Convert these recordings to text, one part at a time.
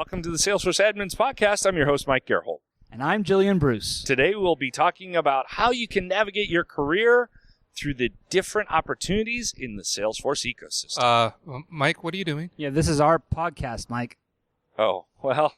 Welcome to the Salesforce Admins Podcast. I'm your host, Mike Gerholdt. And I'm Jillian Bruce. Today we'll be talking about how you can navigate your career through the different opportunities in the Salesforce ecosystem. Mike, what are you doing? Yeah, this is our podcast, Mike. Oh, well,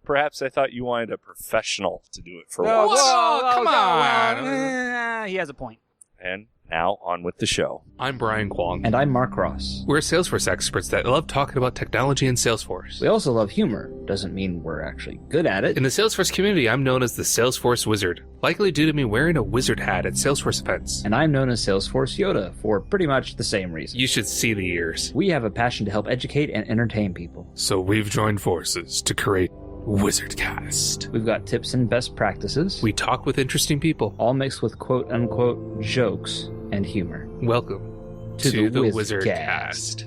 perhaps I thought you wanted a professional to do it for once. Whoa, come on. He has a point. And now on with the show. I'm Brian Kwong. And I'm Mark Ross. We're Salesforce experts that love talking about technology and Salesforce. We also love humor. Doesn't mean we're actually good at it. In the Salesforce community, I'm known as the Salesforce Wizard, likely due to me wearing a wizard hat at Salesforce events. And I'm known as Salesforce Yoda for pretty much the same reason. You should see the ears. We have a passion to help educate and entertain people. So we've joined forces to create Wizardcast. We've got tips and best practices. We talk with interesting people. All mixed with quote-unquote jokes and humor. Welcome to the Wizardcast.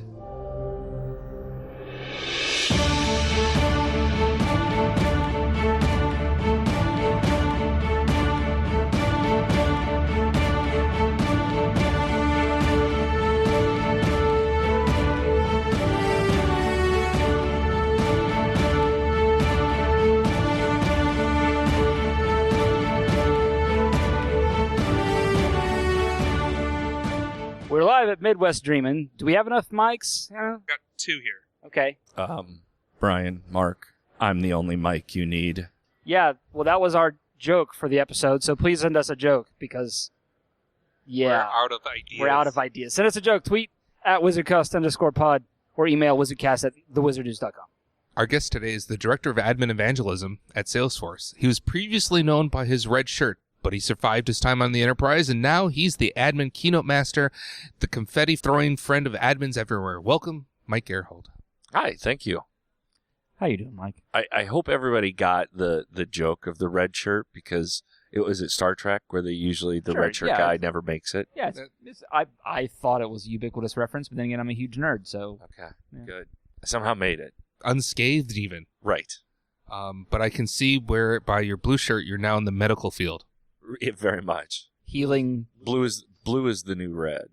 We're live at Midwest Dreamin. Do we have enough mics? Got two here. Okay. Brian, Mark, I'm the only mic you need. Yeah, well, that was our joke for the episode, so please send us a joke because, We're out of ideas. we're out of ideas. Send us a joke. Tweet at wizardcast_pod or email wizardcast@thewizardnews.com. Our guest today is the Director of Admin Evangelism at Salesforce. He was previously known by his red shirt, but he survived his time on the Enterprise, and now he's the admin keynote master, the confetti-throwing friend of admins everywhere. Welcome, Mike Gerholdt. Hi, thank you. How you doing, Mike? I hope everybody got the joke of the red shirt because it was at Star Trek where they usually, the Sure, red shirt yeah. guy never makes it. Yeah, I thought it was a ubiquitous reference, but then again, I'm a huge nerd, so... Okay, Yeah. good. I somehow made it. Unscathed, even. Right. But I can see where, by your blue shirt, you're now in the medical field. It very much. Healing... Blue is the new red.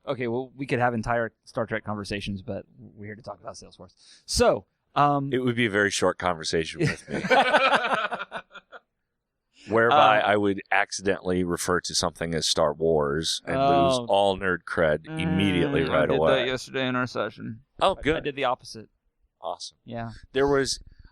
Okay, well, we could have entire Star Trek conversations, but we're here to talk about Salesforce. So, It would be a very short conversation with me, whereby I would accidentally refer to something as Star Wars and lose all nerd cred immediately right away. I did that yesterday in our session. Oh, good. I did the opposite. Awesome. Yeah.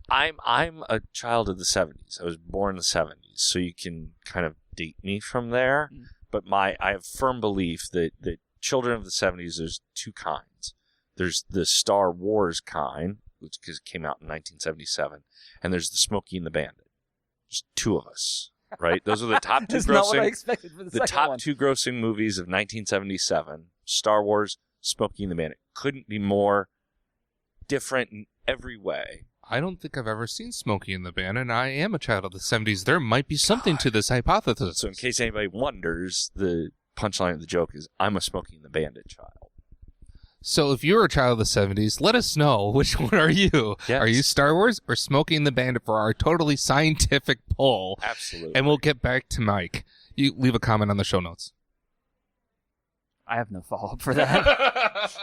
I'm a child of the 70s. I was born in the 70s, so you can kind of date me from there. Mm. But I have firm belief that children of the 70s, there's two kinds. There's the Star Wars kind, which came out in 1977, and there's the Smokey and the Bandit. There's two of us, right? Those are the top two That's not what I grossing, expected for the the second top one. two grossing movies of 1977. Star Wars, Smokey and the Bandit. Couldn't be more different in every way. I don't think I've ever seen Smokey and the Bandit, and I am a child of the 70s. There might be something to this hypothesis. So in case anybody wonders, the punchline of the joke is, I'm a Smokey and the Bandit child. So if you're a child of the 70s, let us know. Which one are you? Yes. Are you Star Wars or Smokey and the Bandit for our totally scientific poll? Absolutely. And we'll get back to Mike. You leave a comment on the show notes. I have no follow-up for that.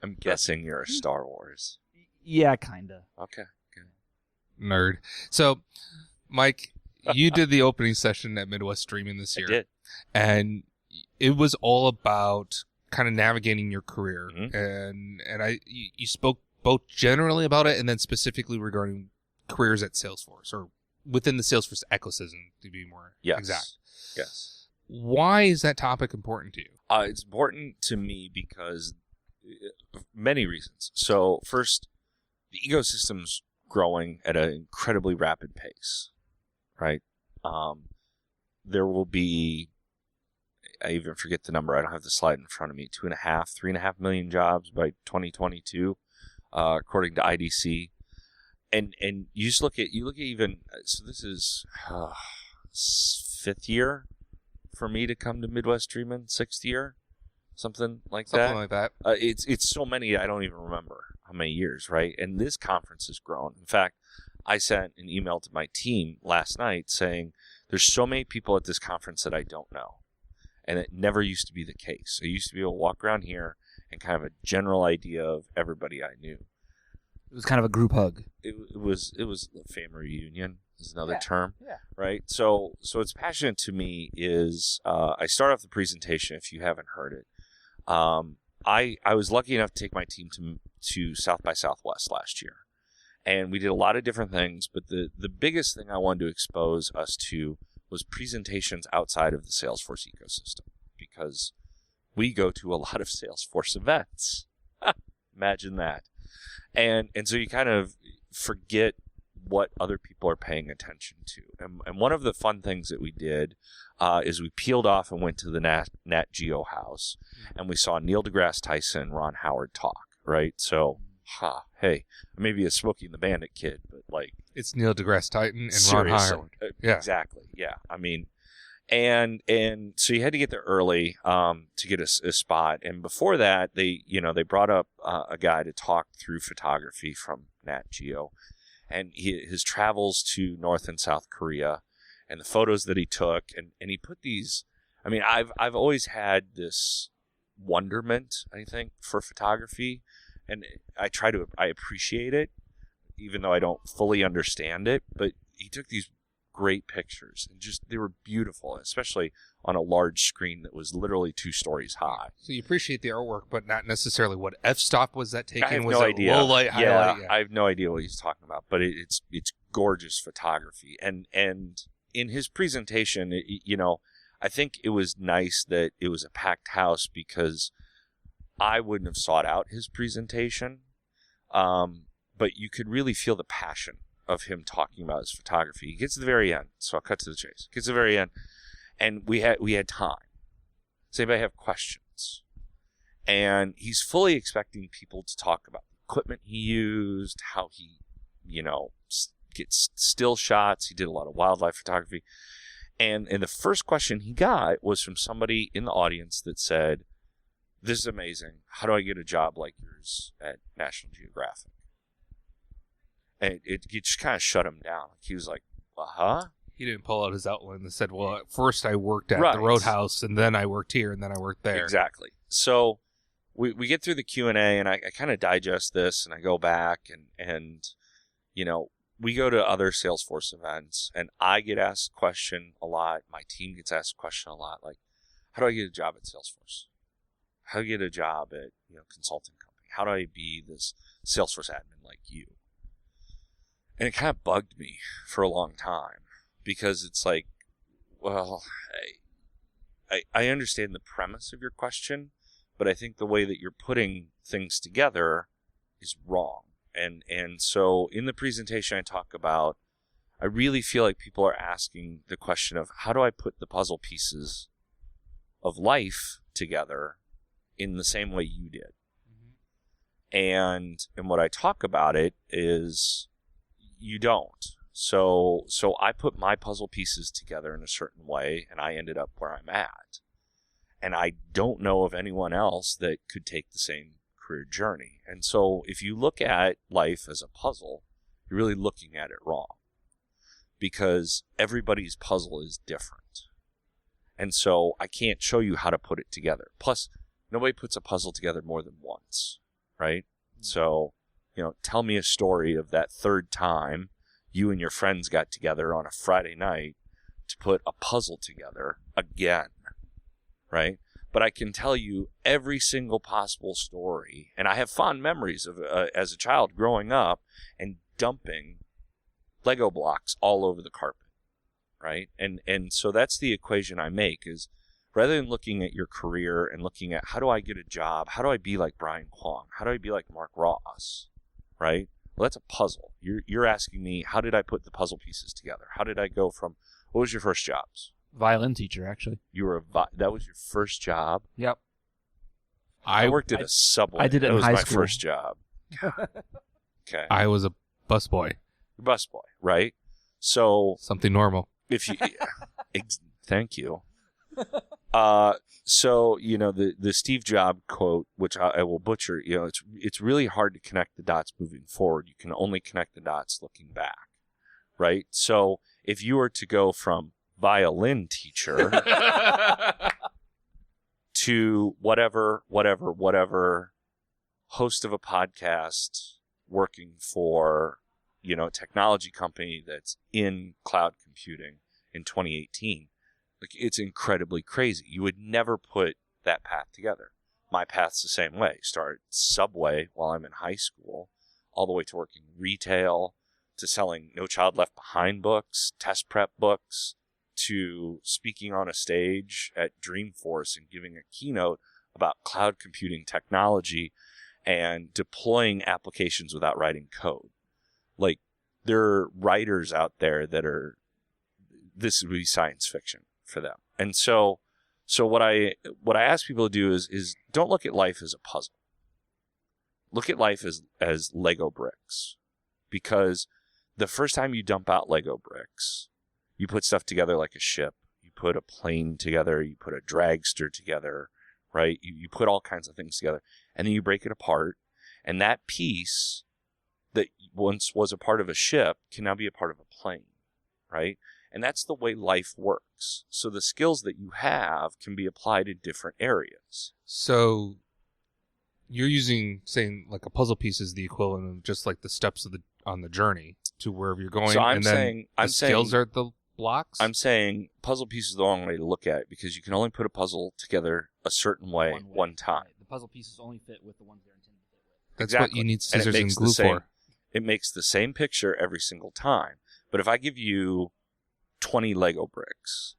I'm guessing you're a Star Wars. Yeah, kind of. Okay, good. Nerd. So, Mike, you did the opening session at Midwest Dreamin this year. I did. And it was all about kind of navigating your career. Mhm. And you spoke both generally about it and then specifically regarding careers at Salesforce or within the Salesforce ecosystem, to be more exact. Yes. Why is that topic important to you? It's important to me because many reasons. So first, the ecosystem's growing at an incredibly rapid pace, right? There will be, I even forget the number, I don't have the slide in front of me, 3.5 million jobs by 2022, according to IDC. And you just look at even, so this is fifth year for me to come to Midwest Dreamin, sixth year, something like that. Something like that. It's so many, I don't even remember how many years, right? And this conference has grown. In fact, I sent an email to my team last night saying, there's so many people at this conference that I don't know. And it never used to be the case. I used to be able to walk around here and kind of have a general idea of everybody I knew. It was kind of a group hug. It was a family reunion is another Yeah, term, yeah. right? So it's passionate to me is I start off the presentation if you haven't heard it. I was lucky enough to take my team to South by Southwest last year, and we did a lot of different things. But the biggest thing I wanted to expose us to was presentations outside of the Salesforce ecosystem, because we go to a lot of Salesforce events. Imagine that. And so you kind of forget what other people are paying attention to. And one of the fun things that we did is we peeled off and went to the Nat Geo house, and we saw Neil deGrasse Tyson, Ron Howard talk, right? So, hey, maybe a Smokey and the Bandit kid, but like... It's Neil deGrasse Tyson and seriously, Ron Howard. Yeah. Exactly, yeah. I mean... And so you had to get there early to get a spot. And before that, they brought up a guy to talk through photography from Nat Geo, and his travels to North and South Korea, and the photos that he took, and he put these. I mean, I've always had this wonderment, I think, for photography, and I appreciate it, even though I don't fully understand it. But he took these great pictures, and they were beautiful, especially on a large screen that was literally 2 stories high. So you appreciate the artwork, but not necessarily what f-stop was that taking? I have was no it idea. Low light, highlight? I have no idea what he's talking about, but it's gorgeous photography. And in his presentation, I think it was nice that it was a packed house, because I wouldn't have sought out his presentation, but you could really feel the passion of him talking about his photography. He gets to the very end, so I'll cut to the chase. Gets to the very end, and we had time. Does anybody have questions? And he's fully expecting people to talk about the equipment he used, how he, gets still shots. He did a lot of wildlife photography. And the first question he got was from somebody in the audience that said, "This is amazing. How do I get a job like yours at National Geographic?" And it just kind of shut him down. He was like, He didn't pull out his outline and said, well, at first I worked at Right. the Roadhouse, and then I worked here, and then I worked there. Exactly. So we get through the Q&A, and I kind of digest this, and I go back, and we go to other Salesforce events, and I get asked a question a lot. My team gets asked a question a lot, like, how do I get a job at Salesforce? How do I get a job at consulting company? How do I be this Salesforce admin like you? And it kind of bugged me for a long time, because it's like, well, I understand the premise of your question, but I think the way that you're putting things together is wrong. And so in the presentation I talk about, I really feel like people are asking the question of, how do I put the puzzle pieces of life together in the same way you did? And what I talk about it is, you don't. So I put my puzzle pieces together in a certain way, and I ended up where I'm at. And I don't know of anyone else that could take the same career journey. And so if you look at life as a puzzle, you're really looking at it wrong, because everybody's puzzle is different. And so I can't show you how to put it together. Plus, nobody puts a puzzle together more than once, right? So, tell me a story of that third time you and your friends got together on a Friday night to put a puzzle together again, right? But I can tell you every single possible story, and I have fond memories of as a child growing up and dumping Lego blocks all over the carpet, right? And so that's the equation I make, is rather than looking at your career and looking at, how do I get a job? How do I be like Brian Kwong? How do I be like Mark Ross? Right? Well, that's a puzzle. You're asking me, how did I put the puzzle pieces together? How did I go from, what was your first jobs? Violin teacher, actually. You were that was your first job? Yep. I worked at a Subway. I did it that in was high my school. first job. Okay. I was a busboy. Busboy, right? So Something normal. if you thank you. So the Steve Jobs quote, which I will butcher, it's really hard to connect the dots moving forward. You can only connect the dots looking back, right? So if you were to go from violin teacher to whatever host of a podcast, working for, a technology company that's in cloud computing in 2018. Like, it's incredibly crazy. You would never put that path together. My path's the same way. Start Subway while I'm in high school, all the way to working retail, to selling No Child Left Behind books, test prep books, to speaking on a stage at Dreamforce and giving a keynote about cloud computing technology and deploying applications without writing code. Like, there are writers out there that this would be science fiction for them. And so what I ask people to do is don't look at life as a puzzle. Look at life as Lego bricks. Because the first time you dump out Lego bricks, you put stuff together like a ship. You put a plane together. You put a dragster together, right? You put all kinds of things together. And then you break it apart. And that piece that once was a part of a ship can now be a part of a plane, right? And that's the way life works. So the skills that you have can be applied in different areas. So you're saying like a puzzle piece is the equivalent of just like the steps on the journey to wherever you're going. So I'm saying skills are the blocks? I'm saying puzzle piece is the wrong way to look at it, because you can only put a puzzle together a certain way one time. Right. The puzzle pieces only fit with the ones they're intended to fit with. That's exactly. what you need scissors and glue for. It makes the same picture every single time. But if I give you 20 Lego bricks,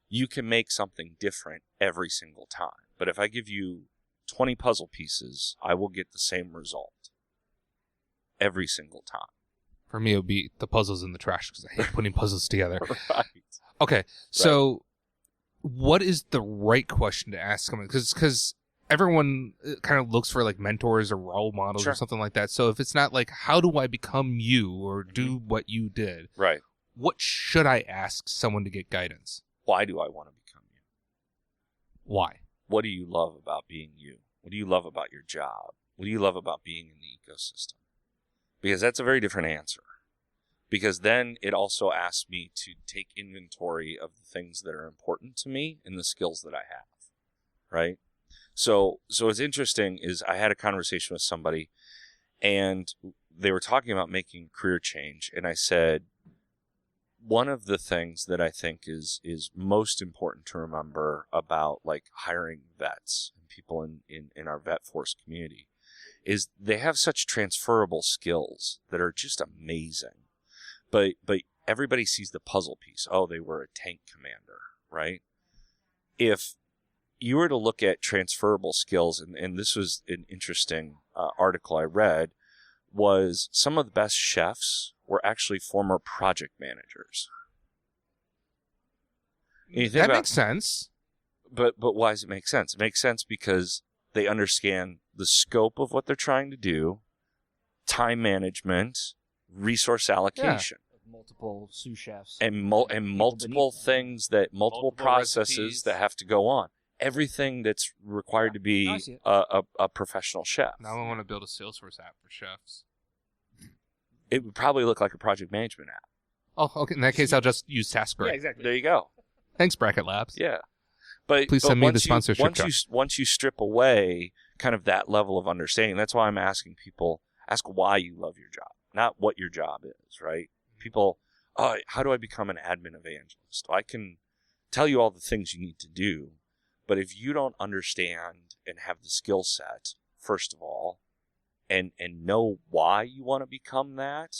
you can make something different every single time. But if I give you 20 puzzle pieces, I will get the same result every single time. For me, it would be the puzzles in the trash, because I hate putting puzzles together. Right. Okay, so what is the right question to ask someone? Because everyone kind of looks for like mentors or role models or something like that. So if it's not like, how do I become you or do what you did? Right. What should I ask someone to get guidance? Why do I want to become you? Why? What do you love about being you? What do you love about your job? What do you love about being in the ecosystem? Because that's a very different answer. Because then it also asks me to take inventory of the things that are important to me and the skills that I have, right? So what's interesting is I had a conversation with somebody, and they were talking about making career change, and I said, one of the things that I think is most important to remember about like hiring vets and people in our vet force community is they have such transferable skills that are just amazing. But everybody sees the puzzle piece. Oh, they were a tank commander, right? If you were to look at transferable skills, and this was an interesting article I read, was some of the best chefs were actually former project managers. That makes sense. But why does it make sense? It makes sense because they understand the scope of what they're trying to do, time management, resource allocation. Multiple sous chefs. And multiple things multiple processes recipes that have to go on. Everything that's required to be a professional chef. Now I want to build a Salesforce app for chefs. It would probably look like a project management app. Oh, okay. In that case, I'll just use TaskRabbit. Yeah, exactly. There you go. Thanks, Bracket Labs. Yeah. But please send me the sponsorship. Once you strip away kind of that level of understanding, that's why I'm asking people, ask why you love your job, not what your job is, right? People, how do I become an admin evangelist? I can tell you all the things you need to do, but if you don't understand and have the skill set, first of all, and know why you want to become that,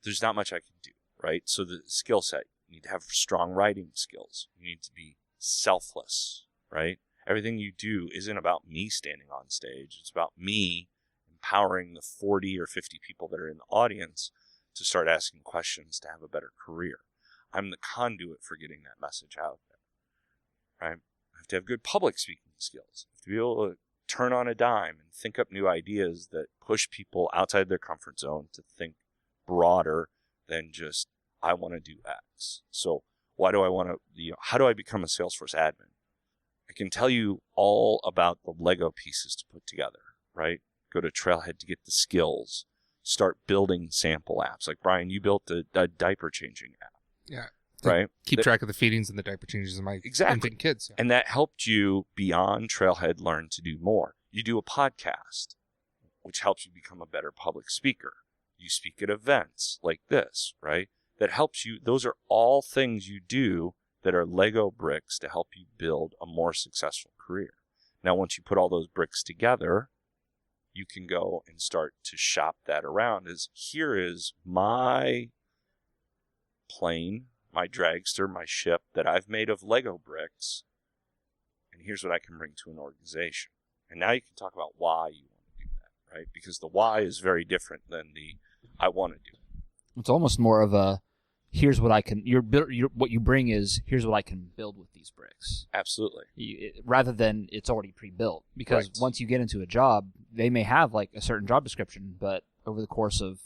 there's not much I can do, right? So the skill set, you need to have strong writing skills. You need to be selfless, right? Everything you do isn't about me standing on stage. It's about me empowering the 40 or 50 people that are in the audience to start asking questions to have a better career. I'm the conduit for getting that message out there, right? I have to have good public speaking skills. I have to be able to turn on a dime and think up new ideas that push people outside their comfort zone to think broader than just, I want to do X. So why do I want to, how do I become a Salesforce admin? I can tell you all about the Lego pieces to put together, right? Go to Trailhead to get the skills. Start building sample apps. Like, Brian, you built a diaper changing app. Yeah. Right? Keep track of the feedings and the diaper changes of my infant kids. Yeah. And that helped you, beyond Trailhead, learn to do more. You do a podcast. which helps you become a better public speaker. You speak at events like this, right? That helps you. Those are all things you do that are Lego bricks to help you build a more successful career. Now, once you put all those bricks together, you can go and start to shop that around. Here is my plane, my dragster, my ship that I've made of Lego bricks, and here's what I can bring to an organization. And now you can talk about why you want to do that, right? Because the why is very different than the I want to do. It's almost more of a here's what I can. What you bring is here's what I can build with these bricks. Absolutely. Rather than it's already pre-built, because Right. once you get into a job, they may have like a certain job description, but over the course of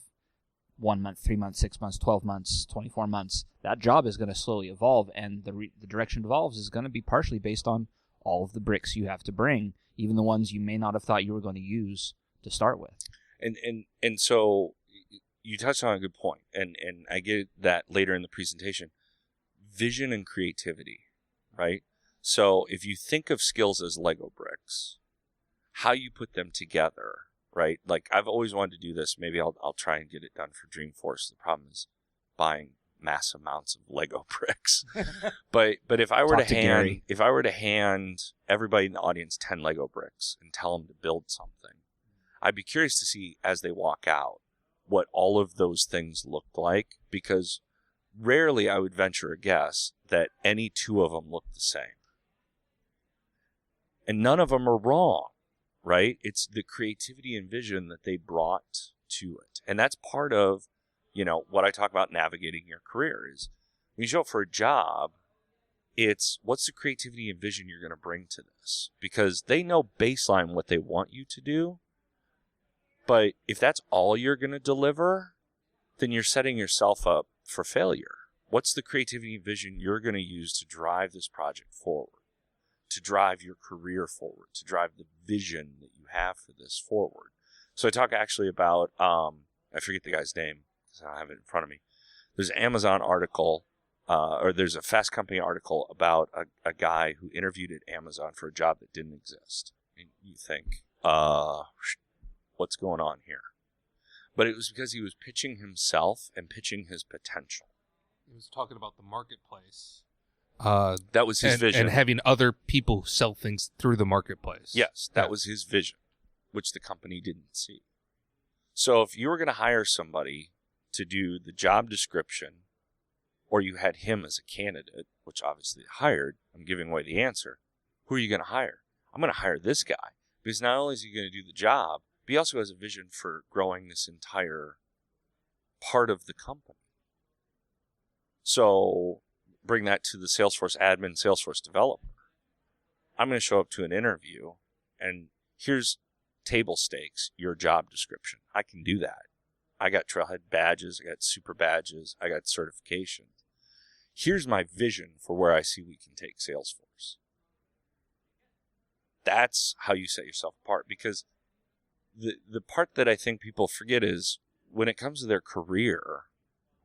1 month, 3 months, 6 months, 12 months, 24 months, that job is going to slowly evolve, and the direction it evolves is going to be partially based on all of the bricks you have to bring, even the ones you may not have thought you were going to use to start with. And so you touched on a good point, and I get that later in the presentation. Vision and creativity, right? So if you think of skills as Lego bricks, how you put them together, right? Like I've always wanted to do this. Maybe I'll try and get it done for Dreamforce. The problem is buying mass amounts of Lego bricks. but if I were to hand everybody in the audience 10 Lego bricks and tell them to build something, I'd be curious to see as they walk out what all of those things looked like, because rarely I would venture a guess that any two of them look the same. And none of them are wrong, right? It's the creativity and vision that they brought to it. And that's part of, what I talk about navigating your career is when you show up for a job, it's what's the creativity and vision you're going to bring to this? Because they know baseline what they want you to do. But if that's all you're going to deliver, then you're setting yourself up for failure. What's the creativity and vision you're going to use to drive this project forward, to drive your career forward, to drive the vision that you have for this forward? So I talk actually about, I forget the guy's name because I don't have it in front of me. There's an Amazon article, or there's a Fast Company article about a guy who interviewed at Amazon for a job that didn't exist. And you think, what's going on here? But it was because he was pitching himself and pitching his potential. He was talking about the marketplace. That was his vision. And having other people sell things through the marketplace. Yes, that was his vision, which the company didn't see. So if you were going to hire somebody to do the job description, or you had him as a candidate, which obviously hired, I'm giving away the answer, who are you going to hire? I'm going to hire this guy, because not only is he going to do the job, but he also has a vision for growing this entire part of the company. So bring that to the Salesforce admin, Salesforce developer. I'm going to show up to an interview, and here's table stakes, your job description. I can do that. I got Trailhead badges, I got super badges, I got certifications. Here's my vision for where I see we can take Salesforce. That's how you set yourself apart, because the part that I think people forget is when it comes to their career,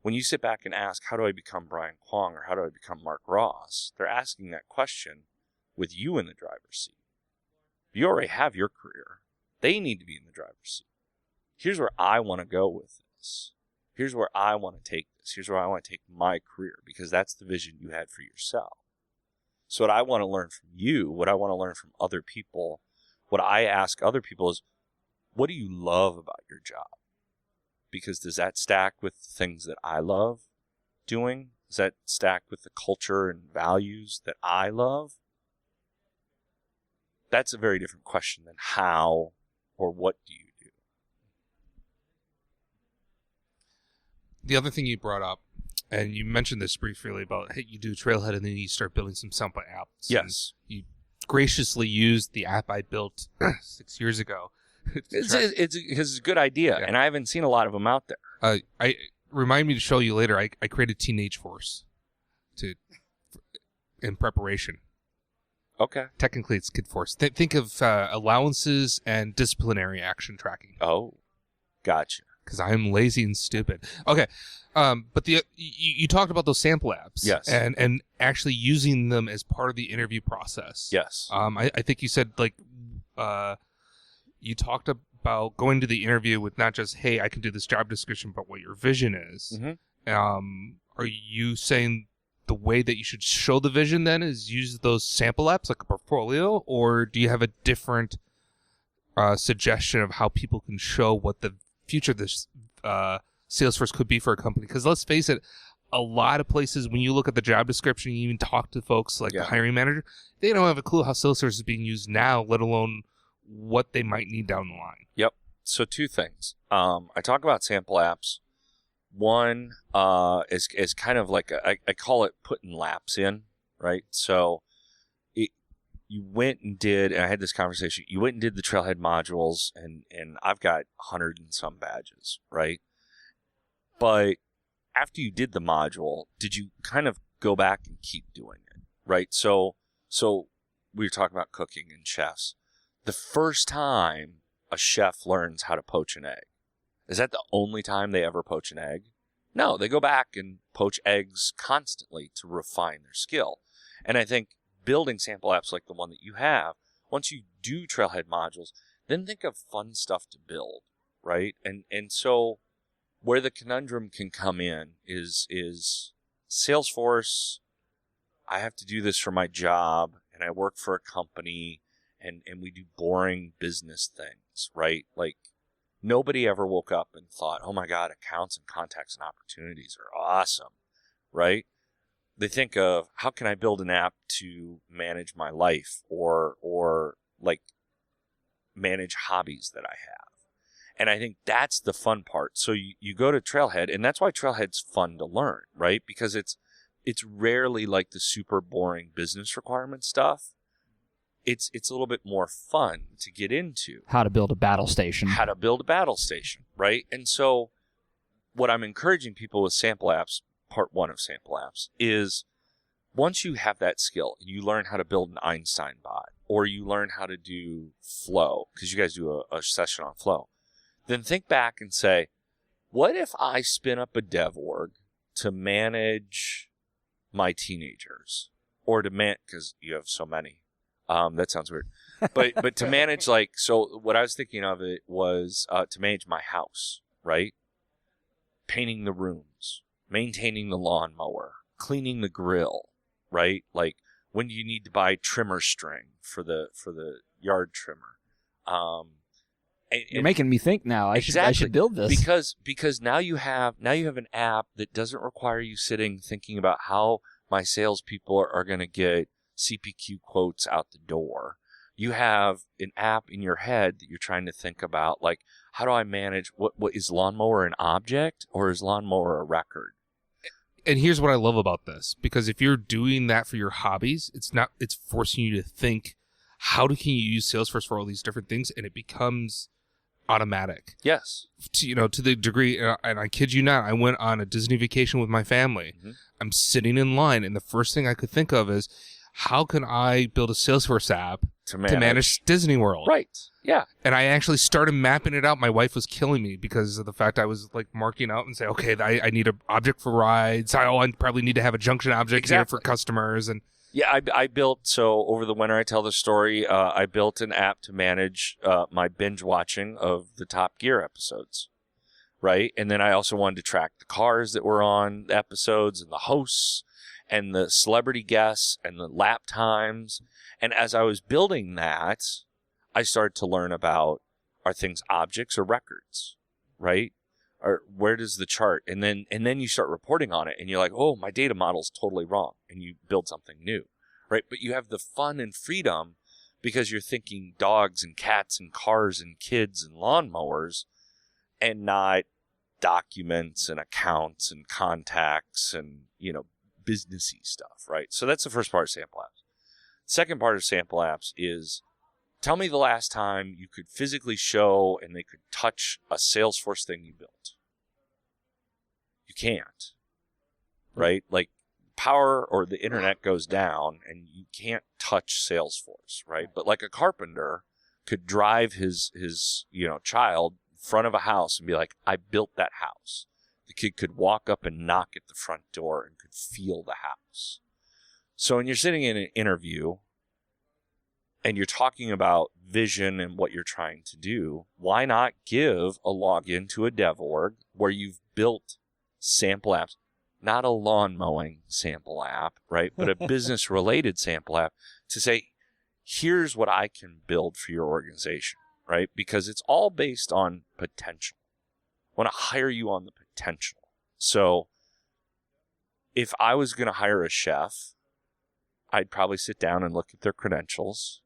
when you sit back and ask, how do I become Brian Kwong or how do I become Mark Ross? They're asking that question with you in the driver's seat. You already have your career. They need to be in the driver's seat. Here's where I want to go with this. Here's where I want to take this. Here's where I want to take my career, because that's the vision you had for yourself. So what I want to learn from you, what I want to learn from other people, what I ask other people is, what do you love about your job? Because does that stack with things that I love doing? Does that stack with the culture and values that I love? That's a very different question than how or what do you do? The other thing you brought up, and you mentioned this briefly about, hey, you do Trailhead and then you start building some sample apps. Yes. And you graciously used the app I built 6 years ago. It's a good idea, Yeah. and I haven't seen a lot of them out there. I remind me to show you later. I created Teenage Force in preparation. Okay. Technically, it's Kid Force. Think of allowances and disciplinary action tracking. Oh, gotcha. Because I'm lazy and stupid. Okay, but you talked about those sample apps. Yes. And actually using them as part of the interview process. Yes. I think you said you talked about going to the interview with not just, hey, I can do this job description, but what your vision is. Are you saying the way that you should show the vision then is use those sample apps like a portfolio, or do you have a different suggestion of how people can show what the future of this Salesforce could be for a company? Because let's face it, a lot of places, when you look at the job description, you even talk to folks like the hiring manager, they don't have a clue how Salesforce is being used now, let alone what they might need down the line. Yep. So 2 things. I talk about sample apps. One is kind of like, I call it putting laps in, right? So you went and did, and I had this conversation, you went and did the Trailhead modules, and I've got 100 and some badges, right? But after you did the module, did you kind of go back and keep doing it, right? So we were talking about cooking and chefs. The first time a chef learns how to poach an egg, is that the only time they ever poach an egg? No, they go back and poach eggs constantly to refine their skill. And I think building sample apps like the one that you have, once you do Trailhead modules, then think of fun stuff to build, right? And so where the conundrum can come in is Salesforce, I have to do this for my job, and I work for a company, and we do boring business things, right? Like, nobody ever woke up and thought, oh my God, accounts and contacts and opportunities are awesome, right? They think of, how can I build an app to manage my life or like manage hobbies that I have? And I think that's the fun part. So you go to Trailhead, and that's why Trailhead's fun to learn, right? Because it's rarely like the super boring business requirement stuff. It's a little bit more fun to get into. How to build a battle station. How to build a battle station, right? And so what I'm encouraging people with sample apps, part 1 of sample apps, is once you have that skill and you learn how to build an Einstein bot, or you learn how to do Flow, because you guys do a session on Flow, then think back and say, what if I spin up a dev org to manage my teenagers? Or to because you have so many. That sounds weird. But to manage, like, so what I was thinking of it was to manage my house, right? Painting the rooms, maintaining the lawnmower, cleaning the grill, right? Like, when do you need to buy trimmer string for the yard trimmer? You're making me think now. I should build this. Because now you have an app that doesn't require you sitting thinking about how my salespeople are going to get CPQ quotes out the door. You have an app in your head that you're trying to think about, like, how do I manage, what is lawnmower an object or is lawnmower a record? And here's what I love about this, because if you're doing that for your hobbies, it's forcing you to think, how can you use Salesforce for all these different things? And it becomes automatic. Yes. To the degree, and I kid you not, I went on a Disney vacation with my family. Mm-hmm. I'm sitting in line, and the first thing I could think of is, how can I build a Salesforce app to manage Disney World? Right. Yeah. And I actually started mapping it out. My wife was killing me because of the fact I was like marking out and say, okay, I need an object for rides. I probably need to have a junction object here for customers. And yeah, I built, so over the winter I tell the story, I built an app to manage my binge watching of the Top Gear episodes. Right. And then I also wanted to track the cars that were on the episodes and the hosts and the celebrity guests and the lap times. And as I was building that, I started to learn about, are things objects or records, right? Or where does the chart? And then you start reporting on it and you're like, oh, my data model's totally wrong. And you build something new, right? But you have the fun and freedom because you're thinking dogs and cats and cars and kids and lawnmowers and not documents and accounts and contacts and, businessy stuff, right? So that's the first part of sample apps. Second part of sample apps is, tell me the last time you could physically show and they could touch a Salesforce thing you built. You can't, right? Like, power or the internet goes down and you can't touch Salesforce, right? But like a carpenter could drive his child in front of a house and be like, I built that house. The kid could walk up and knock at the front door and could feel the house. So when you're sitting in an interview and you're talking about vision and what you're trying to do, why not give a login to a dev org where you've built sample apps, not a lawn mowing sample app, right? But a business related sample app to say, here's what I can build for your organization, right? Because it's all based on potential. I want to hire you on the potential. So if I was going to hire a chef, I'd probably sit down and look at their credentials,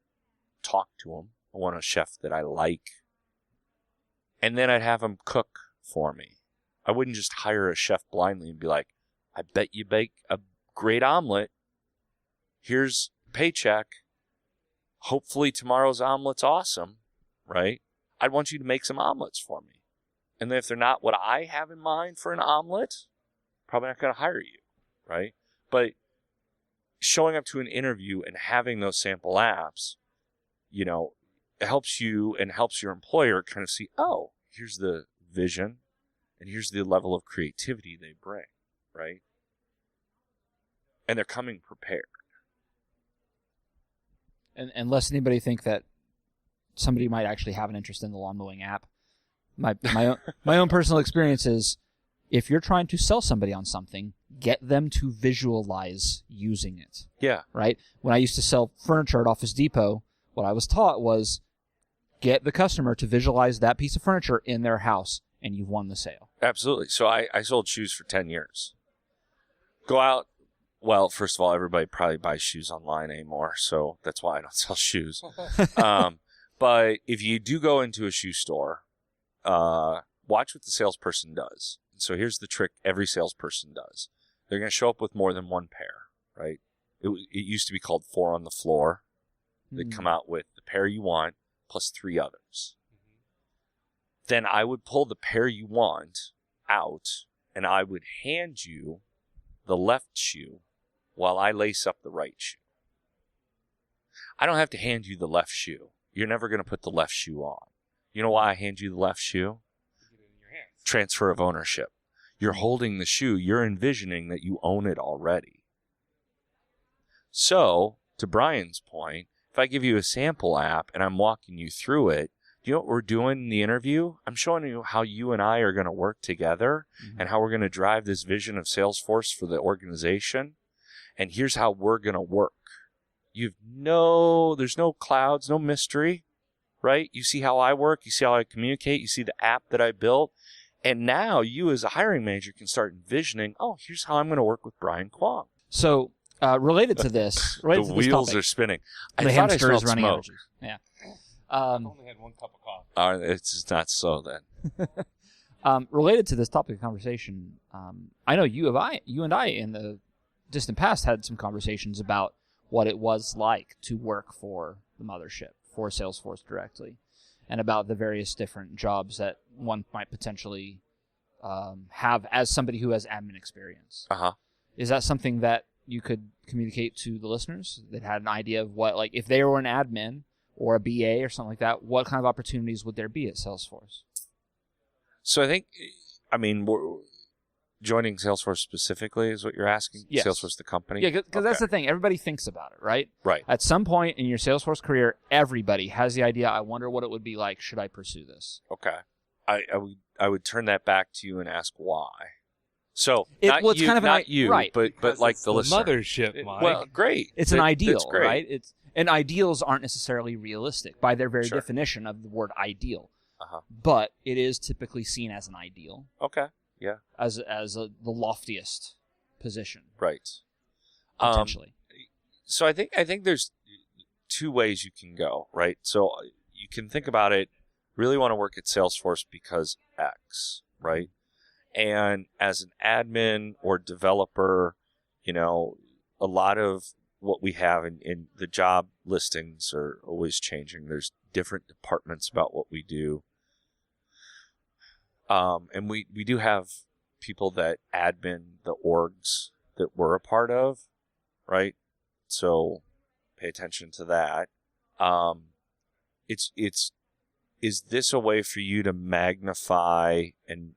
talk to them. I want a chef that I like. And then I'd have them cook for me. I wouldn't just hire a chef blindly and be like, I bet you bake a great omelet. Here's a paycheck. Hopefully tomorrow's omelet's awesome, right? I'd want you to make some omelets for me. And then if they're not what I have in mind for an omelet, probably not going to hire you, right? But showing up to an interview and having those sample apps, you know, it helps you and helps your employer kind of see, oh, here's the vision and here's the level of creativity they bring, right? And they're coming prepared. And lest anybody think that somebody might actually have an interest in the lawn mowing app, my own personal experience is, if you're trying to sell somebody on something, get them to visualize using it. Yeah. Right? When I used to sell furniture at Office Depot, what I was taught was get the customer to visualize that piece of furniture in their house, and you've won the sale. Absolutely. So I sold shoes for 10 years. Go out. Well, first of all, everybody probably buys shoes online anymore, so that's why I don't sell shoes. But if you do go into a shoe store, watch what the salesperson does. So here's the trick every salesperson does. They're going to show up with more than one pair, right? It used to be called 4 on the floor. They'd come out with the pair you want plus 3 others. Then I would pull the pair you want out, and I would hand you the left shoe while I lace up the right shoe. I don't have to hand you the left shoe. You're never going to put the left shoe on. You know why I hand you the left shoe? Transfer of ownership. You're holding the shoe. You're envisioning that you own it already. So, to Brian's point, if I give you a sample app and I'm walking you through it, do you know what we're doing in the interview? I'm showing you how you and I are going to work together and how we're going to drive this vision of Salesforce for the organization. And here's how we're going to work. There's no clouds, no mystery, right? You see how I work. You see how I communicate. You see the app that I built. And now you as a hiring manager can start envisioning, oh, here's how I'm going to work with Brian Kwong. So related to this, the wheels are spinning. The hamster is running out of juice. Yeah. I've only had one cup of coffee. It's not so then. Related to this topic of conversation, I know you and I in the distant past had some conversations about what it was like to work for the mothership, for Salesforce directly, and about the various different jobs that one might potentially have as somebody who has admin experience. Uh-huh. Is that something that you could communicate to the listeners that had an idea of what, like, if they were an admin or a BA or something like that, what kind of opportunities would there be at Salesforce? So I think, joining Salesforce specifically is what you're asking? Yes. Salesforce, the company? Yeah, because that's the thing. Everybody thinks about it, right? Right. At some point in your Salesforce career, everybody has the idea, I wonder what it would be like should I pursue this. Okay. I would turn that back to you and ask why. So, right. but like the listener. Mothership, Mike. Well, great. It's an ideal, that's great. right? And ideals aren't necessarily realistic by their very Sure. definition of the word ideal. Uh-huh. But it is typically seen as an ideal. Okay. Yeah. As the loftiest position. Right. Potentially. So I think there's 2 ways you can go, right? So you can think about it, really want to work at Salesforce because X, right? And as an admin or developer, a lot of what we have in the job listings are always changing. There's different departments about what we do. And we do have people that admin the orgs that we're a part of, right? So pay attention to that. Is this a way for you to magnify and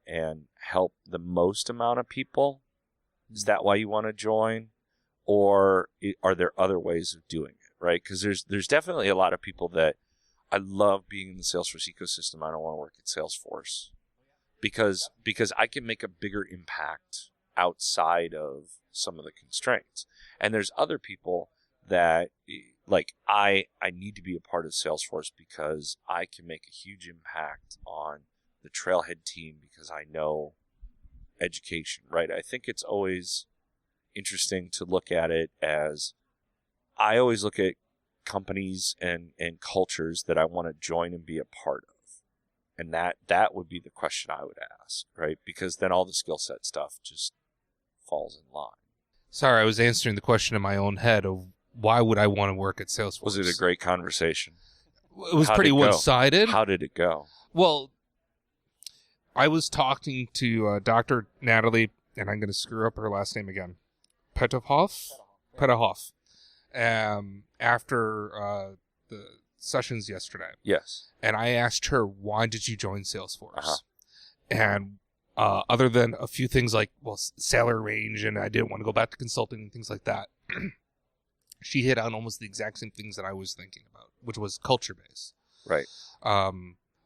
help the most amount of people? Is that why you want to join? Or are there other ways of doing it, right? Because there's definitely a lot of people that I love being in the Salesforce ecosystem. I don't want to work at Salesforce because I can make a bigger impact outside of some of the constraints. And there's other people that like I need to be a part of Salesforce because I can make a huge impact on the Trailhead team because I know education, right? I think it's always interesting to look at it as I always look at companies and cultures that I want to join and be a part of. And that would be the question I would ask, right? Because then all the skill set stuff just falls in line. Sorry, I was answering the question in my own head of why would I want to work at Salesforce? Was it a great conversation? It was pretty one-sided. How did it go? Well, I was talking to Dr. Natalie, and I'm going to screw up her last name again, Petterhoff, after the sessions yesterday. Yes. And I asked her, why did you join Salesforce? And other than a few things like, well, salary range, and I didn't want to go back to consulting and things like that, she hit on almost the exact same things that I was thinking about, which was culture-based. Right.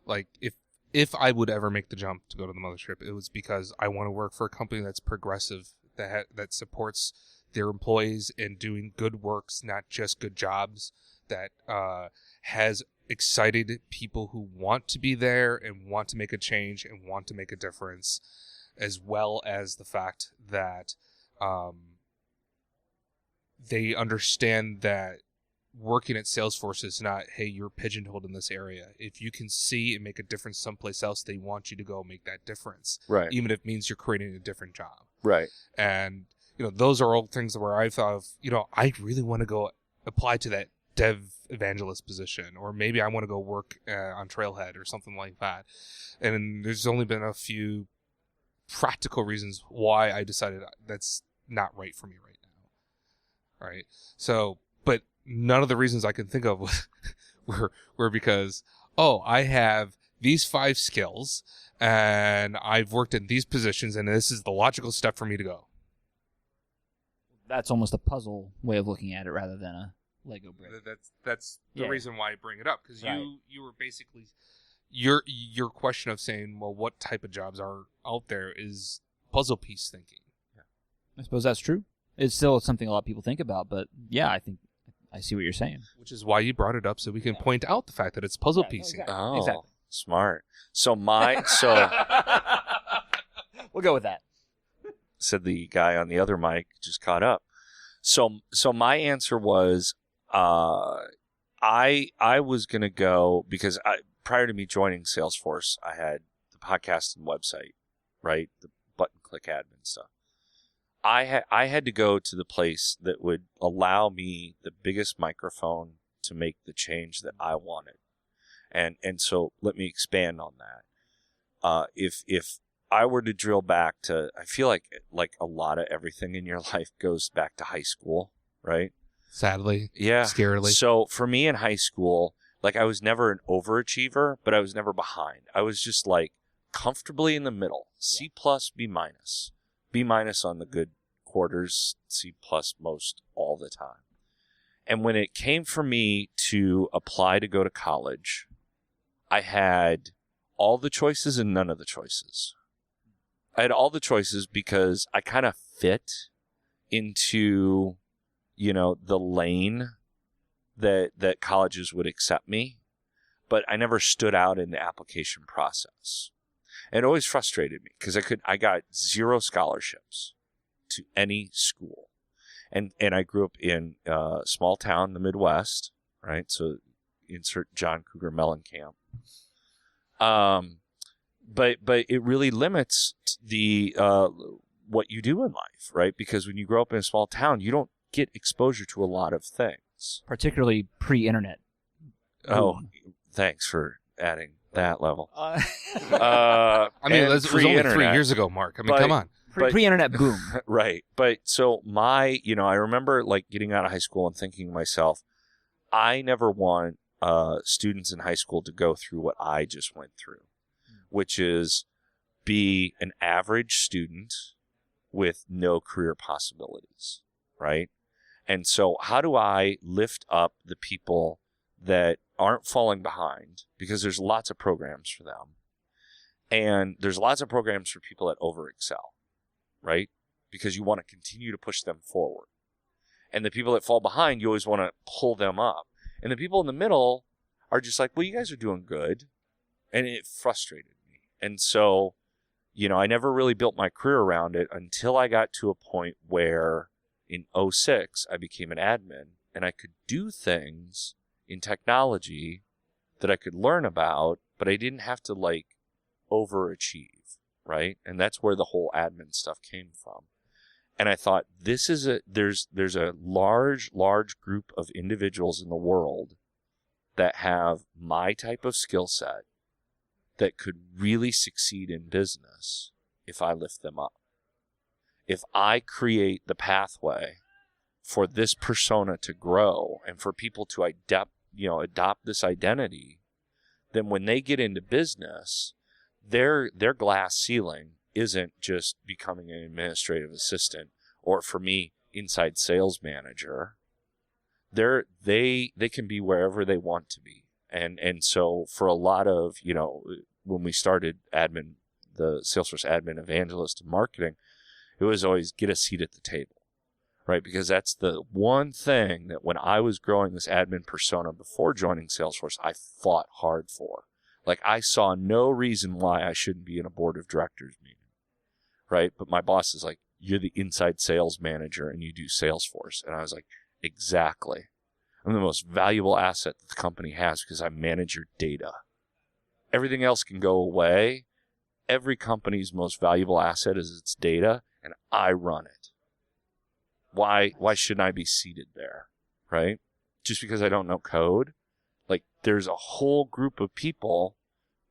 Like, if I would ever make the jump to go to the mothership, it was because I want to work for a company that's progressive, that supports their employees in doing good works, not just good jobs, that has excited people who want to be there and want to make a change and want to make a difference, as well as the fact that they understand that working at Salesforce is not, hey, you're pigeonholed in this area. If you can see and make a difference someplace else, they want you to go make that difference. Right. Even if it means you're creating a different job. Right. And, those are all things where I thought of, I really want to go apply to that dev evangelist position, or maybe I want to go work on Trailhead or something like that. And there's only been a few practical reasons why I decided that's not right for me right now. Right. So, but none of the reasons I can think of were because, I have these 5 skills and I've worked in these positions and this is the logical step for me to go. That's almost a puzzle way of looking at it rather than a Lego brick. That's the reason why I bring it up, because right. you were basically your question of saying, well, what type of jobs are out there is puzzle piece thinking. Yeah. I suppose that's true. It's still something a lot of people think about, but yeah, I think I see what you're saying. Which is why you brought it up, so we can point out the fact that it's puzzle piecing. Exactly. Oh, exactly. Smart. So we'll go with that. Said the guy on the other mic just caught up. So my answer was I was going to go because prior to me joining Salesforce, I had the podcast and website, right? The ButtonClick Admin stuff. I had to go to the place that would allow me the biggest microphone to make the change that I wanted. And so let me expand on that. If I were to drill back to, I feel like a lot of everything in your life goes back to high school, right? Sadly. Yeah. Scarily. So for me in high school, I was never an overachiever, but I was never behind. I was just comfortably in the middle. C+, B-. B- on the good quarters, C+ most all the time. And when it came for me to apply to go to college, I had all the choices and none of the choices. I had all the choices because I kind of fit into, the lane that colleges would accept me, but I never stood out in the application process. And it always frustrated me because I got 0 scholarships to any school. And I grew up in a small town in the Midwest, right? So insert John Cougar Mellencamp. But it really limits the what you do in life, right? Because when you grow up in a small town, you don't get exposure to a lot of things. Particularly pre-internet. Oh, thanks for adding that level. I mean, it was only 3 years ago, Mark. I mean, come on. Pre-internet boom. Right. But so I remember getting out of high school and thinking to myself, I never want students in high school to go through what I just went through, which is be an average student with no career possibilities, right? And so how do I lift up the people that aren't falling behind? Because there's lots of programs for them. And there's lots of programs for people that over-excel, right? Because you want to continue to push them forward. And the people that fall behind, you always want to pull them up. And the people in the middle are just like, well, you guys are doing good. And it frustrated me. And so, I never really built my career around it until I got to a point where in 2006, I became an admin and I could do things in technology that I could learn about, but I didn't have to overachieve, right? And that's where the whole admin stuff came from. And I thought, there's a large group of individuals in the world that have my type of skill set that could really succeed in business if I lift them up. If I create the pathway for this persona to grow and for people to adopt this identity, then when they get into business, their glass ceiling isn't just becoming an administrative assistant or, for me, inside sales manager. They can be wherever they want to be. And so for a lot of, when we started the Salesforce Admin Evangelist and marketing, it was always get a seat at the table, right? Because that's the one thing that when I was growing this admin persona before joining Salesforce, I fought hard for. I saw no reason why I shouldn't be in a board of directors meeting, right? But my boss is like, you're the inside sales manager and you do Salesforce. And I was like, exactly. I'm the most valuable asset that the company has because I manage your data. Everything else can go away. Every company's most valuable asset is its data, and I run it. Why shouldn't I be seated there, right? Just because I don't know code? There's a whole group of people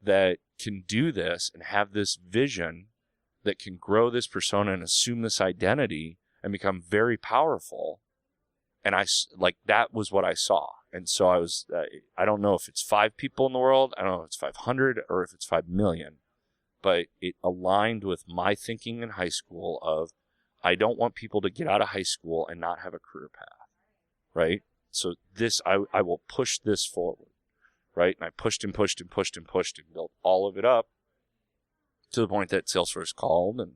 that can do this and have this vision that can grow this persona and assume this identity and become very powerful. And that was what I saw. And so I was, I don't know if it's 5 people in the world. I don't know if it's 500 or if it's 5 million. But it aligned with my thinking in high school of, I don't want people to get out of high school and not have a career path, right? So I will push this forward, right? And I pushed and built all of it up to the point that Salesforce called. And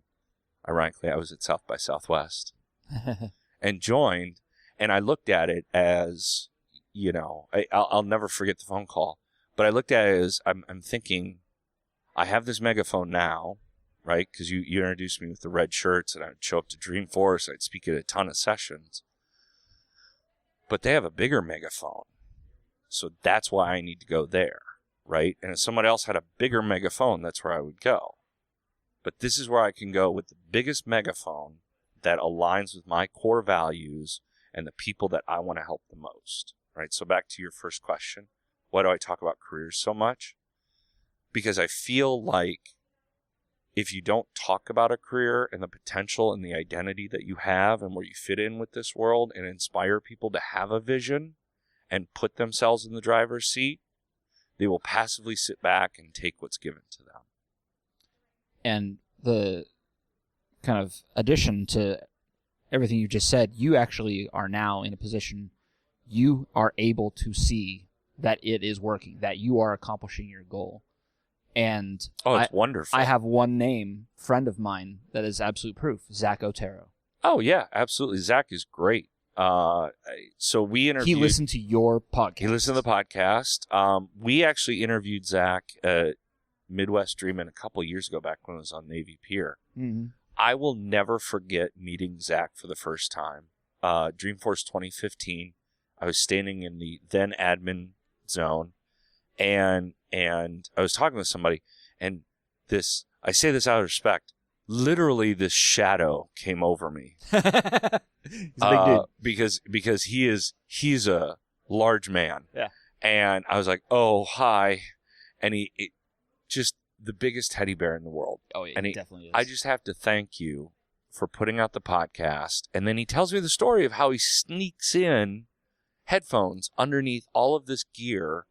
ironically, I was at South by Southwest and joined. And I looked at it as, I'll never forget the phone call, but I looked at it as I'm thinking, I have this megaphone now, right? Because you introduced me with the red shirts and I'd show up to Dreamforce. I'd speak at a ton of sessions. But they have a bigger megaphone. So that's why I need to go there, right? And if someone else had a bigger megaphone, that's where I would go. But this is where I can go with the biggest megaphone that aligns with my core values and the people that I want to help the most, right? So back to your first question, why do I talk about careers so much? Because I feel like if you don't talk about a career and the potential and the identity that you have and where you fit in with this world and inspire people to have a vision and put themselves in the driver's seat, they will passively sit back and take what's given to them. And the kind of addition to everything you just said, you actually are now in a position you are able to see that it is working, that you are accomplishing your goal. And it's wonderful. I have one name, friend of mine, that is absolute proof, Zach Otero. Oh, yeah, absolutely. Zach is great. So we interviewed... He listened to your podcast. He listened to the podcast. We actually interviewed Zach at Midwest Dreamin a couple years ago, back when I was on Navy Pier. Mm-hmm. I will never forget meeting Zach for the first time. Dreamforce 2015. I was standing in the then admin zone, and I was talking with somebody, and I say this out of respect, literally this shadow came over me. He's a big dude. Because he's a large man. Yeah. And I was like, oh, hi. And he just the biggest teddy bear in the world. Oh, yeah, and he definitely is. I just have to thank you for putting out the podcast. And then he tells me the story of how he sneaks in headphones underneath all of this gear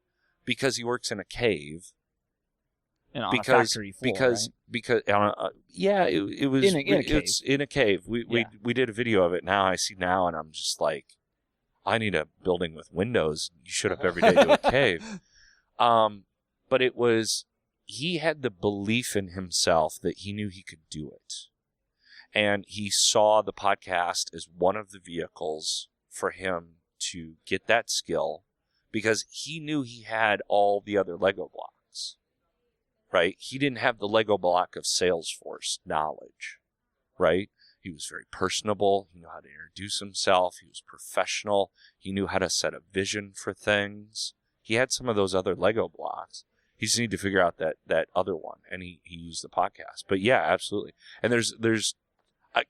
because he works in a cave. And on a factory floor, because it was in a cave. It's in a cave. We did a video of it. Now I see now, and I'm just like, I need a building with windows. You showed up every day to a cave. But it was, he had the belief in himself that he knew he could do it. And he saw the podcast as one of the vehicles for him to get that skill, because he knew he had all the other Lego blocks, right? He didn't have the Lego block of Salesforce knowledge, right? He was very personable. He knew how to introduce himself. He was professional. He knew how to set a vision for things. He had some of those other Lego blocks. He just needed to figure out that other one, and he used the podcast. But yeah, absolutely. And there's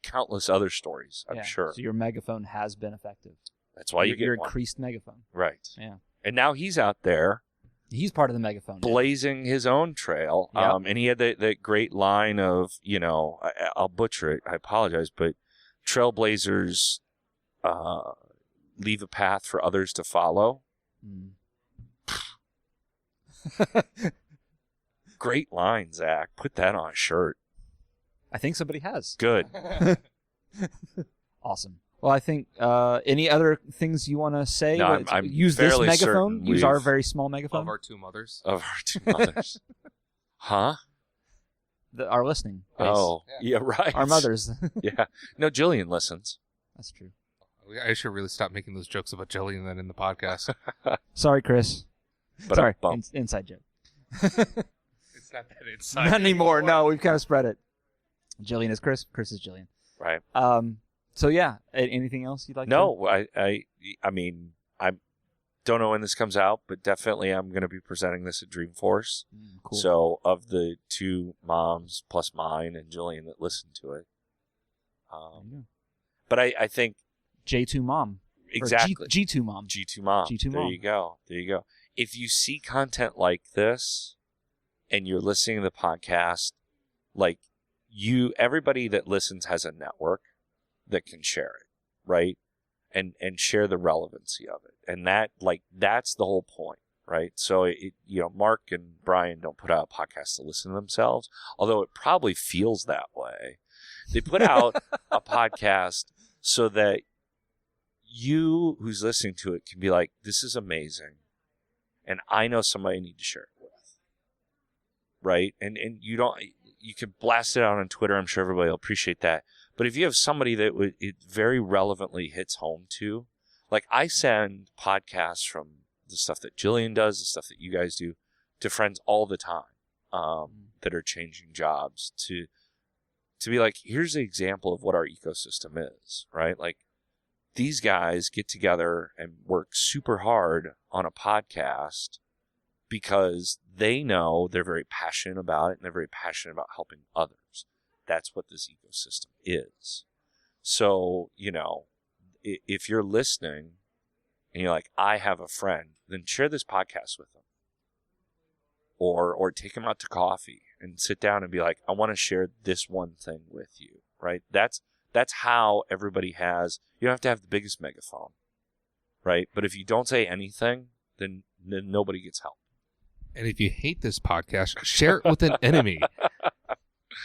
countless other stories, I'm sure. So your megaphone has been effective. That's why you get your one. increased megaphone. Right. Yeah. And now he's out there. He's part of the megaphone. Blazing his own trail. Yep. And he had that great line of, I'll butcher it. I apologize, but trailblazers leave a path for others to follow. Mm. Great line, Zach. Put that on a shirt. I think somebody has. Good. Awesome. Well, I think any other things you want to say? No, I'm use this fairly megaphone. certain Use our very small megaphone. Of our two mothers. Of our two mothers. Huh? Our listening base. Oh, yeah, right. Our mothers. Yeah. No, Jillian listens. That's true. I should really stop making those jokes about Jillian then in the podcast. Sorry, Chris. But Sorry. bump. Inside joke. It's not that inside. Not anymore. No, we've kind of spread it. Jillian is Chris. Chris is Jillian. Right. So yeah, anything else you'd like to? No, I mean, I don't know when this comes out, but definitely I'm going to be presenting this at Dreamforce. Cool. So of the two moms plus mine and Jillian that listened to it, but I think J2 Mom. exactly G2 Mom. G2 Mom. G2 There Mom. you go. There you go. If you see content like this and you're listening to the podcast, like everybody that listens has a network that can share it, right? And share the relevancy of it. And that's the whole point, right? So Mark and Brian don't put out a podcast to listen to themselves, although it probably feels that way. They put out a podcast so that you who's listening to it can be like, this is amazing. And I know somebody I need to share it with. Right? And you can blast it out on Twitter. I'm sure everybody will appreciate that. But if you have somebody that it very relevantly hits home to, like I send podcasts from the stuff that Jillian does, the stuff that you guys do, to friends all the time that are changing jobs to be like, here's an example of what our ecosystem is, right? Like these guys get together and work super hard on a podcast because they know they're very passionate about it and they're very passionate about helping others. That's what this ecosystem is. So, if you're listening and you're like, I have a friend, then share this podcast with them. Or take them out to coffee and sit down and be like, I want to share this one thing with you, right? That's how everybody has, you don't have to have the biggest megaphone, right? But if you don't say anything, then nobody gets help. And if you hate this podcast, share it with an enemy.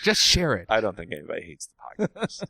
Just share it. I don't think anybody hates the podcast.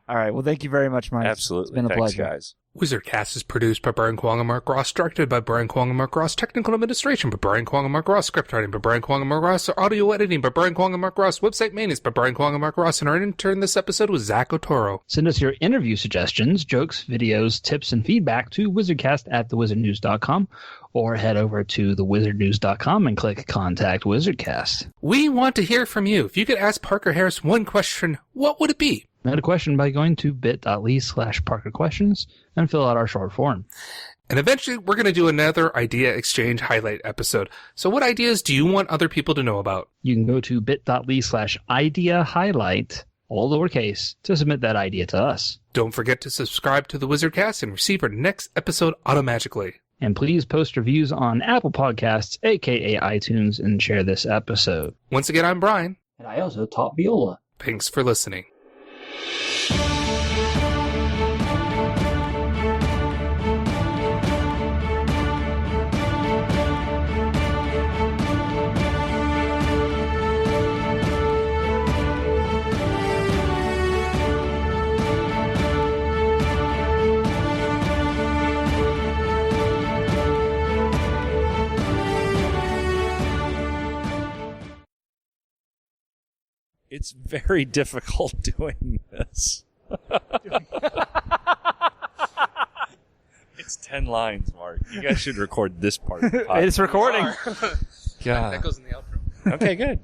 All right. Well, thank you very much, Mike. Absolutely. It's been a Thanks, pleasure. guys. Wizardcast is produced by Brian Kwong and Mark Ross, directed by Brian Kwong and Mark Ross, technical administration by Brian Kwong and Mark Ross, script writing by Brian Kwong and Mark Ross, audio editing by Brian Kwong and Mark Ross, website maintenance by Brian Kwong and Mark Ross, and our intern this episode was Zach Otoro. Send us your interview suggestions, jokes, videos, tips, and feedback to wizardcast@thewizardnews.com or head over to thewizardnews.com and click Contact Wizardcast. We want to hear from you. If you could ask Parker Harris one question, what would it be? Submit a question by going to bit.ly/ParkerQuestions and fill out our short form. And eventually, we're going to do another idea exchange highlight episode. So what ideas do you want other people to know about? You can go to bit.ly/IdeaHighlight, all lowercase, to submit that idea to us. Don't forget to subscribe to the Wizardcast and receive our next episode automatically. And please post reviews on Apple Podcasts, aka iTunes, and share this episode. Once again, I'm Brian. And I also taught viola. Thanks for listening. It's very difficult doing this. It's 10 lines, Mark. You guys should record this part of the podcast. It's recording. God. That goes in the outro. Okay, good.